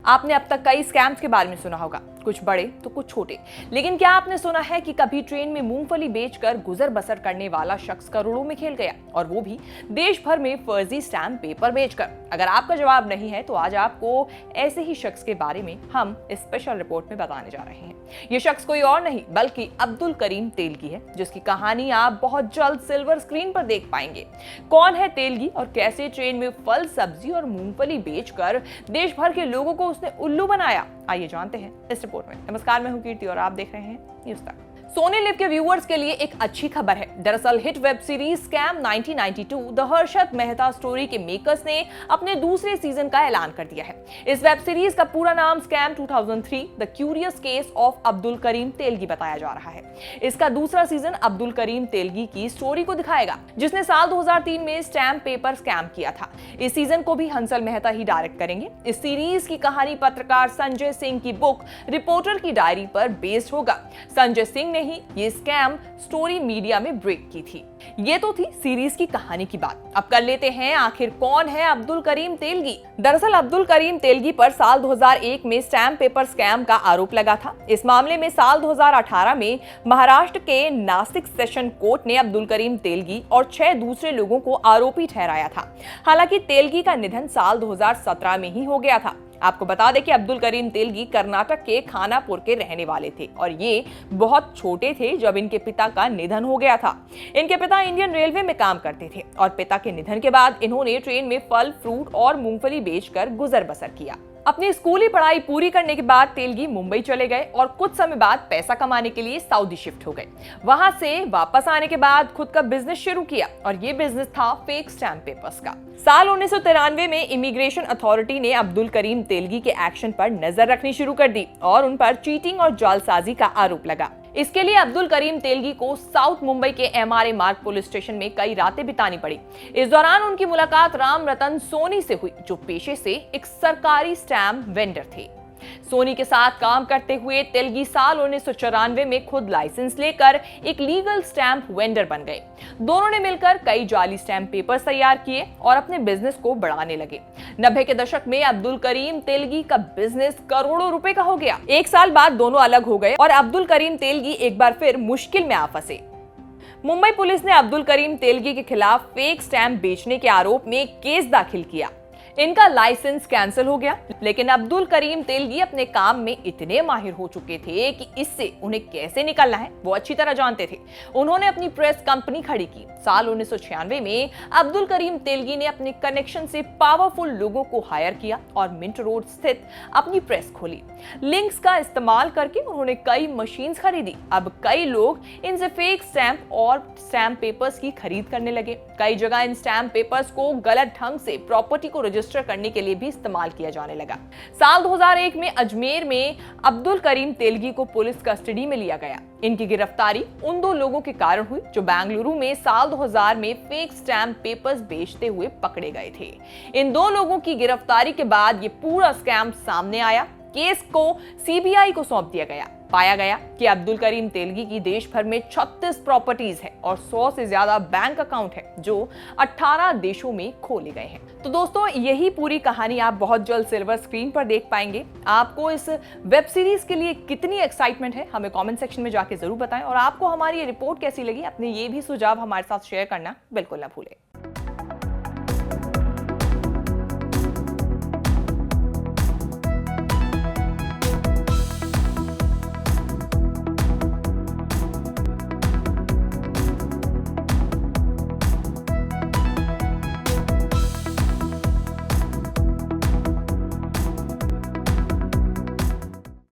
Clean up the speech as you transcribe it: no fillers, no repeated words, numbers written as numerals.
आपने अब तक कई स्कैम्स के बारे में सुना होगा, कुछ बड़े तो कुछ छोटे। लेकिन क्या आपने सुना है कि कभी ट्रेन में मूंगफली बेचकर गुजर बसर करने वाला शख्स करोड़ों में खेल गया, और वो भी देश भर में फर्जी स्टैम्प पेपर बेचकर? अगर आपका जवाब नहीं है तो आज आपको ऐसे ही शख्स के बारे में हम इस स्पेशल रिपोर्ट में बताने जा रहे हैं। ये शख्स कोई और नहीं बल्कि अब्दुल करीम तेलगी है, जिसकी कहानी आप बहुत जल्द सिल्वर स्क्रीन पर देख पाएंगे। कौन है तेलगी और कैसे ट्रेन में फल, सब्जी और मूंगफली बेचकर देश भर के लोगों को उसने उल्लू बनाया, आइए जानते हैं इस रिपोर्ट में। नमस्कार, मैं हूं कीर्ति और आप देख रहे हैं न्यूज़ तक। सोनी लिव के व्यूअर्स के लिए एक अच्छी खबर है। दरअसल hit web series scam 1992 the Harshad Mehta story के मेकर्स ने अपने दूसरे सीजन का ऐलान कर दिया है। इस वेब सीरीज का पूरा नाम scam 2003 the curious case of Abdul Karim Telgi बताया जा रहा है। इसका दूसरा सीजन अब्दुल करीम तेलगी की स्टोरी को दिखाएगा, जिसने साल 2003 में स्टैम्प पेपर स्कैम किया था। इस सीजन को भी हंसल मेहता ही डायरेक्ट करेंगे। इस सीरीज की कहानी पत्रकार संजय सिंह की बुक रिपोर्टर की डायरी पर बेस्ड होगा। संजय सिंह ही ये स्कैम स्टोरी मीडिया में ब्रेक की थी। ये तो थी सीरीज की कहानी की बात। अब कर लेते हैं आखिर कौन है अब्दुल करीम तेलगी। दरअसल अब्दुल करीम तेलगी पर साल 2001 में स्टैम्प पेपर स्कैम का आरोप लगा था। इस मामले में साल 2018 में महाराष्ट्र के नासिक सेशन कोर्ट ने अब्दुल करीम तेलगी और 6 दूसरे लोगों को आरोपी ठहराया था। हालांकि तेलगी का निधन साल 2017 में ही हो गया था। आपको बता दें कि अब्दुल करीम तेलगी कर्नाटक के खानापुर के रहने वाले थे और ये बहुत छोटे थे जब इनके पिता का निधन हो गया था। इनके पिता इंडियन रेलवे में काम करते थे और पिता के निधन के बाद इन्होंने ट्रेन में फल, फ्रूट और मूंगफली बेचकर गुजर बसर किया। अपनी स्कूली पढ़ाई पूरी करने के बाद तेलगी मुंबई चले गए और कुछ समय बाद पैसा कमाने के लिए सऊदी शिफ्ट हो गए। वहां से वापस आने के बाद खुद का बिजनेस शुरू किया और ये बिजनेस था फेक स्टैम्प पेपर्स का। साल 1993 में इमिग्रेशन अथॉरिटी ने अब्दुल करीम तेलगी के एक्शन पर नजर रखनी शुरू कर दी और उन पर चीटिंग और जालसाजी का आरोप लगा। इसके लिए अब्दुल करीम तेलगी को साउथ मुंबई के MRA मार्ग पुलिस स्टेशन में कई रातें बितानी पड़ी। इस दौरान उनकी मुलाकात राम रतन सोनी से हुई, जो पेशे से एक सरकारी स्टैम्प वेंडर थे। सोनी के साथ काम करते हुए तेलगी साल 1994 में खुद लाइसेंस लेकर एक लीगल स्टैम्प वेंडर बन गए। दोनों ने मिलकर कई जाली स्टैम्प पेपर्स तैयार किए और अपने बिजनेस को बढ़ाने लगे। 90 के दशक में अब्दुल करीम तेलगी का बिजनेस करोड़ों रुपए का हो गया। एक साल बाद दोनों अलग हो गए और अब्दुल करीम तेलगी एक बार फिर मुश्किल में आ फंसे। मुंबई पुलिस ने अब्दुल करीम तेलगी के खिलाफ फेक स्टैम्प बेचने के आरोप में केस दाखिल किया। इनका लाइसेंस कैंसिल हो गया, लेकिन अब्दुल करीम तेलगी अपने काम में इतने माहिर हो चुके थे कि इससे उन्हें कैसे निकलना है वो अच्छी तरह जानते थे। उन्होंने अपनी प्रेस कंपनी खड़ी की। साल 1996 में अब्दुल करीम तेलगी ने अपने कनेक्शन से पावरफुल लोगों को हायर किया और मिंट रोड स्थित अपनी प्रेस खोली। लिंक्स का इस्तेमाल करके उन्होंने कई मशीन्स खरीदी। अब कई लोग इनसे फेक स्टैम्प और स्टैम्प पेपर्स की खरीद करने लगे। कई जगह इन स्टैम्प पेपर्स को गलत ढंग से प्रॉपर्टी को रजिस्टर करने के लिए भी इस्तेमाल किया जाने लगा। साल 2001 में अजमेर में अब्दुल करीम तेलगी को पुलिस कस्टडी में लिया गया। इनकी गिरफ्तारी उन 2 लोगों के कारण हुई जो बेंगलुरु में साल 2000 में फेक स्टैम्प पेपर्स बेचते हुए पकड़े गए थे। इन 2 लोगों की गिरफ्तारी के बाद ये पूरा स्कैम सामने आया। केस को CBI को सौंप दिया गया। पाया गया कि अब्दुल करीम तेलगी की देश भर में 36 प्रॉपर्टीज है और 100 से ज्यादा बैंक अकाउंट है जो 18 देशों में खोले गए हैं। तो दोस्तों, यही पूरी कहानी आप बहुत जल्द सिल्वर स्क्रीन पर देख पाएंगे। आपको इस वेब सीरीज के लिए कितनी एक्साइटमेंट है हमें कमेंट सेक्शन में जाके जरूर बताएं, और आपको हमारी ये रिपोर्ट कैसी लगी अपने ये भी सुझाव हमारे साथ शेयर करना बिल्कुल ना भूलें।